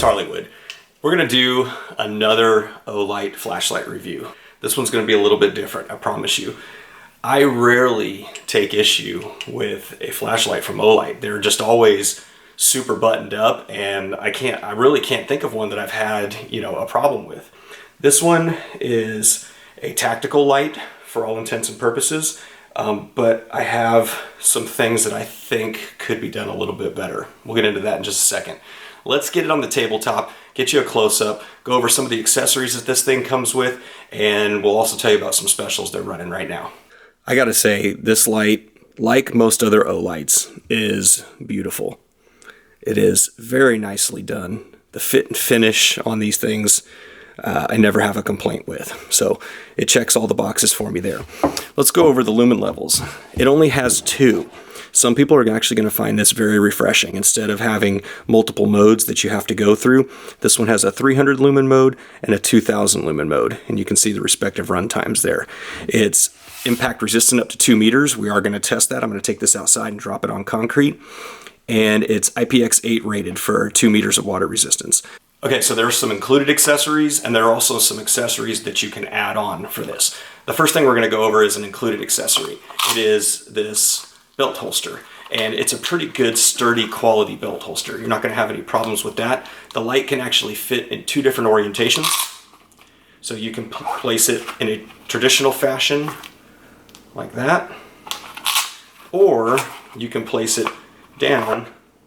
Hollywood. We're gonna do another Olight flashlight review. This one's gonna be a little bit different, I promise you. I rarely take issue with a flashlight from Olight. They're just always super buttoned up, and I really can't think of one that I've had, a problem with. This one is a tactical light for all intents and purposes, but I have some things that I think could be done a little bit better. We'll get into that in just a second. Let's get it on the tabletop, get you a close-up, go over some of the accessories that this thing comes with, and we'll also tell you about some specials they're running right now. I gotta say, this light, like most other Olights, is beautiful. It is very nicely done. The fit and finish on these things, I never have a complaint with. So it checks all the boxes for me there. Let's go over the lumen levels. It only has 2. Some people are actually going to find this very refreshing. Instead of having multiple modes that you have to go through, this one has a 300 lumen mode and a 2000 lumen mode, and you can see the respective run times there. It's impact resistant up to 2 meters. We are going to test that. I'm going to take this outside and drop it on concrete. And it's IPX8 rated for 2 meters of water resistance. Okay, so there are some included accessories, and there are also some accessories that you can add on for this. The first thing we're going to go over is an included accessory. It is this belt holster, and it's a pretty good, sturdy, quality belt holster. You're not going to have any problems with that. The light can actually fit in 2 different orientations. So you can place it in a traditional fashion, like that, or you can place it down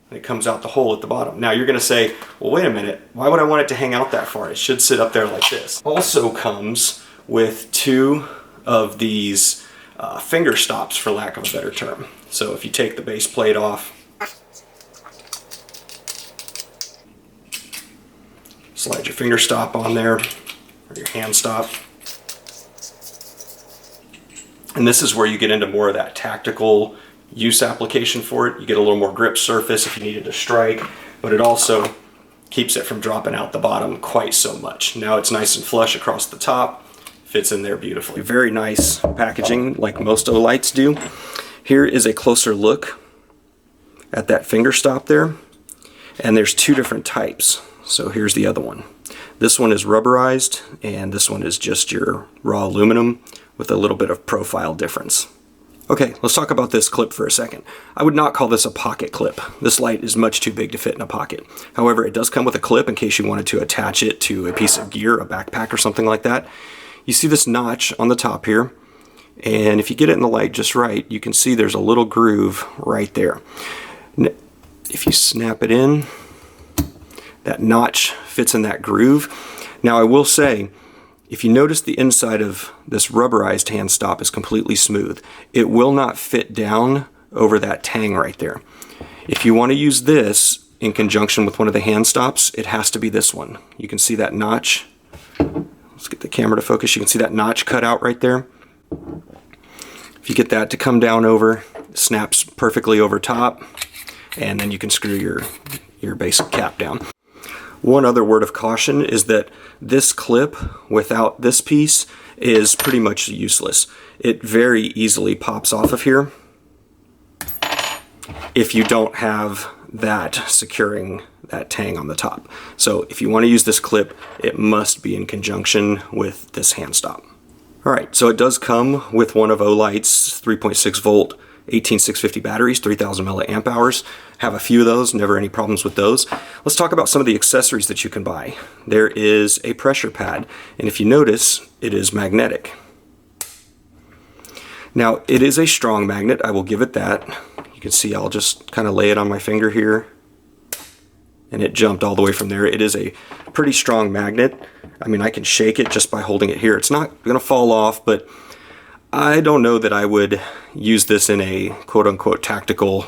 and it comes out the hole at the bottom. Now you're going to say, well, wait a minute, why would I want it to hang out that far? It should sit up there like this. Also comes with 2 of these finger stops, for lack of a better term. So if you take the base plate off, slide your finger stop on there, or your hand stop. And this is where you get into more of that tactical use application for it. You get a little more grip surface if you needed to strike, but it also keeps it from dropping out the bottom quite so much. Now it's nice and flush across the top, fits in there beautifully. Very nice packaging, like most Olights do. Here is a closer look at that finger stop there, and there's 2 different types. So here's the other one. This one is rubberized, and this one is just your raw aluminum with a little bit of profile difference. Okay, let's talk about this clip for a second. I would not call this a pocket clip. This light is much too big to fit in a pocket. However, it does come with a clip in case you wanted to attach it to a piece of gear, a backpack or something like that. You see this notch on the top here, and if you get it in the light just right, you can see there's a little groove right there. If you snap it in, that notch fits in that groove. Now I will say, if you notice the inside of this rubberized hand stop is completely smooth, it will not fit down over that tang right there. If you want to use this in conjunction with one of the hand stops, it has to be this one. You can see that notch. Let's get the camera to focus. You can see that notch cut out right there. If you get that to come down over, it snaps perfectly over top, and then you can screw your basic cap down. One other word of caution is that this clip without this piece is pretty much useless. It very easily pops off of here if you don't have that securing that tang on the top. So if you want to use this clip, it must be in conjunction with this hand stop. Alright, so it does come with one of Olight's 3.6 volt 18650 batteries, 3000 milliamp hours. Have a few of those, never any problems with those. Let's talk about some of the accessories that you can buy. There is a pressure pad, and if you notice, it is magnetic. Now, it is a strong magnet, I will give it that. You can see I'll just kind of lay it on my finger here, and it jumped all the way from there. It is a pretty strong magnet. I mean, I can shake it just by holding it here. It's not going to fall off, but I don't know that I would use this in a quote-unquote tactical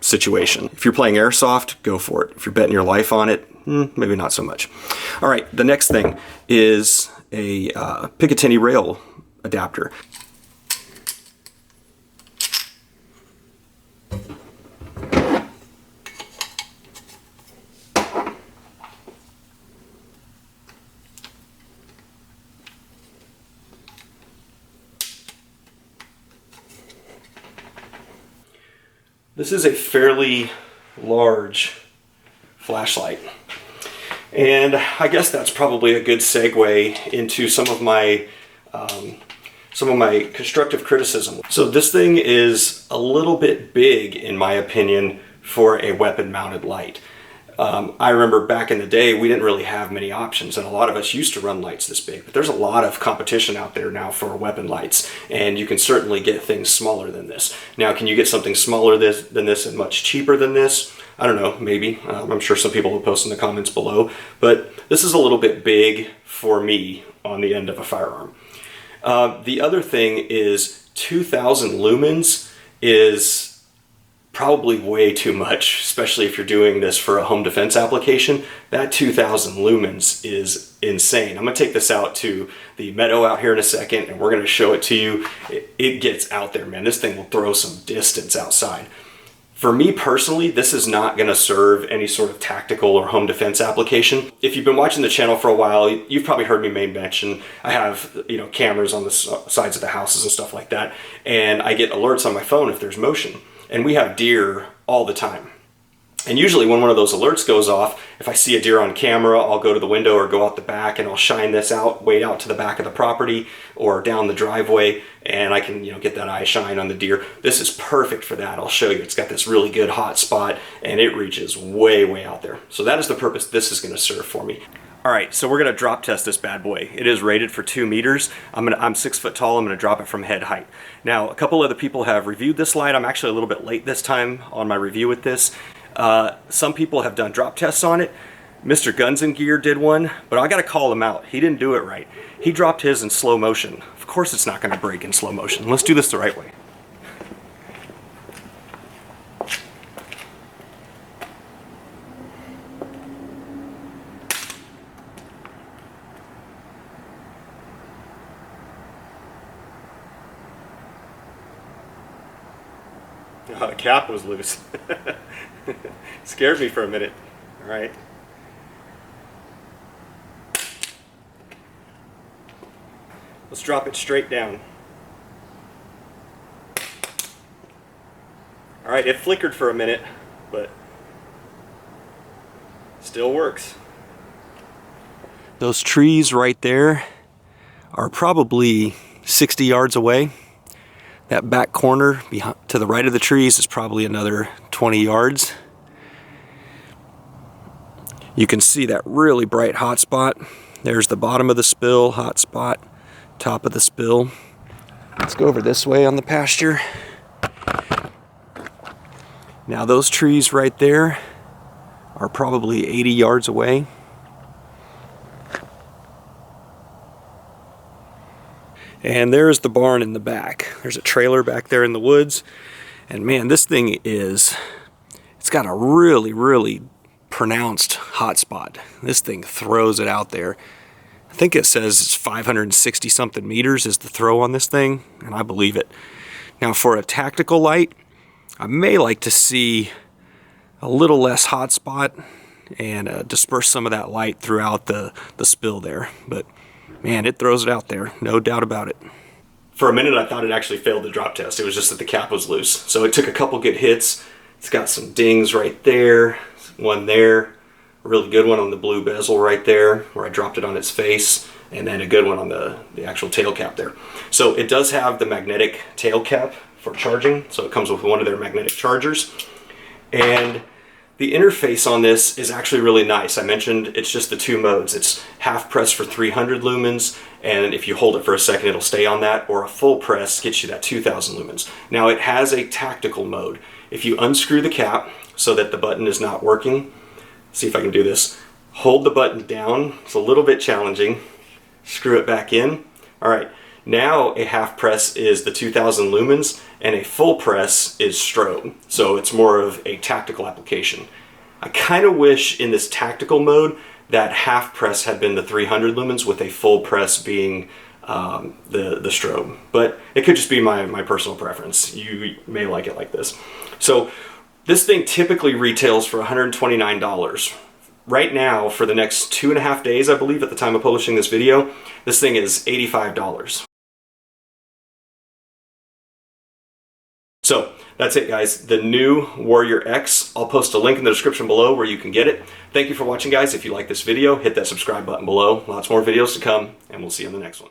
situation. If you're playing airsoft, go for it. If you're betting your life on it, maybe not so much. All right, the next thing is a Picatinny rail adapter. This is a fairly large flashlight. And I guess that's probably a good segue into some of my constructive criticism. So this thing is a little bit big, in my opinion, for a weapon-mounted light. I remember back in the day, we didn't really have many options, and a lot of us used to run lights this big. But there's a lot of competition out there now for weapon lights, and you can certainly get things smaller than this. Now, can you get something smaller than this and much cheaper than this? I don't know, maybe. I'm sure some people will post in the comments below, but this is a little bit big for me on the end of a firearm. The other thing is 2,000 lumens is probably way too much, especially if you're doing this for a home defense application. That 2,000 lumens is insane. I'm gonna take this out to the meadow out here in a second, and we're gonna show it to you. It gets out there, man. This thing will throw some distance outside. For me personally, this is not gonna serve any sort of tactical or home defense application. If you've been watching the channel for a while, you've probably heard me mention I have, you know, cameras on the sides of the houses and stuff like that, and I get alerts on my phone if there's motion. And we have deer all the time. And usually when one of those alerts goes off, if I see a deer on camera, I'll go to the window or go out the back and I'll shine this out, way out to the back of the property or down the driveway, and I can, you know, get that eye shine on the deer. This is perfect for that. I'll show you. It's got this really good hot spot and it reaches way, way out there. So that is the purpose this is gonna serve for me. All right, so we're gonna drop test this bad boy. It is rated for 2 meters. I'm 6 foot tall. I'm gonna drop it from head height. Now, a couple other people have reviewed this light. I'm actually a little bit late this time on my review with this. Some people have done drop tests on it. Mr. Guns and Gear did one, but I gotta call him out. He didn't do it right. He dropped his in slow motion. Of course it's not gonna break in slow motion. Let's do this the right way. Oh, the cap was loose. Scared me for a minute. All right. Let's drop it straight down. All right, it flickered for a minute, but still works. Those trees right there are probably 60 yards away. That back corner to the right of the trees is probably another 20 yards. You can see that really bright hot spot. There's the bottom of the spill, hot spot, top of the spill. Let's go over this way on the pasture. Now those trees right there are probably 80 yards away. And there's the barn in the back. There's a trailer back there in the woods. And man, this thing it's got a really, really pronounced hot spot. This thing throws it out there. I think it says it's 560 something meters is the throw on this thing, and I believe it. Now for a tactical light, I may like to see a little less hot spot and disperse some of that light throughout the spill there. But man, it throws it out there, no doubt about it. For a minute I thought it actually failed the drop test. It was just that the cap was loose. So it took a couple good hits. It's got some dings right there, one there, a really good one on the blue bezel right there where I dropped it on its face, and then a good one on the actual tail cap there. So it does have the magnetic tail cap for charging, so it comes with one of their magnetic chargers. And the interface on this is actually really nice. I mentioned it's just the 2 modes. It's half press for 300 lumens, and if you hold it for a second it'll stay on that, or a full press gets you that 2,000 lumens. Now it has a tactical mode. If you unscrew the cap so that the button is not working, see if I can do this, hold the button down, it's a little bit challenging, screw it back in. All right, now a half press is the 2,000 lumens and a full press is strobe. So it's more of a tactical application. I kind of wish in this tactical mode that half press had been the 300 lumens with a full press being the strobe. But it could just be my personal preference. You may like it like this. So this thing typically retails for $129. Right now, for the next 2.5 days, I believe, at the time of publishing this video, this thing is $85. So that's it, guys. The new Warrior X. I'll post a link in the description below where you can get it. Thank you for watching, guys. If you like this video, hit that subscribe button below. Lots more videos to come, and we'll see you in the next one.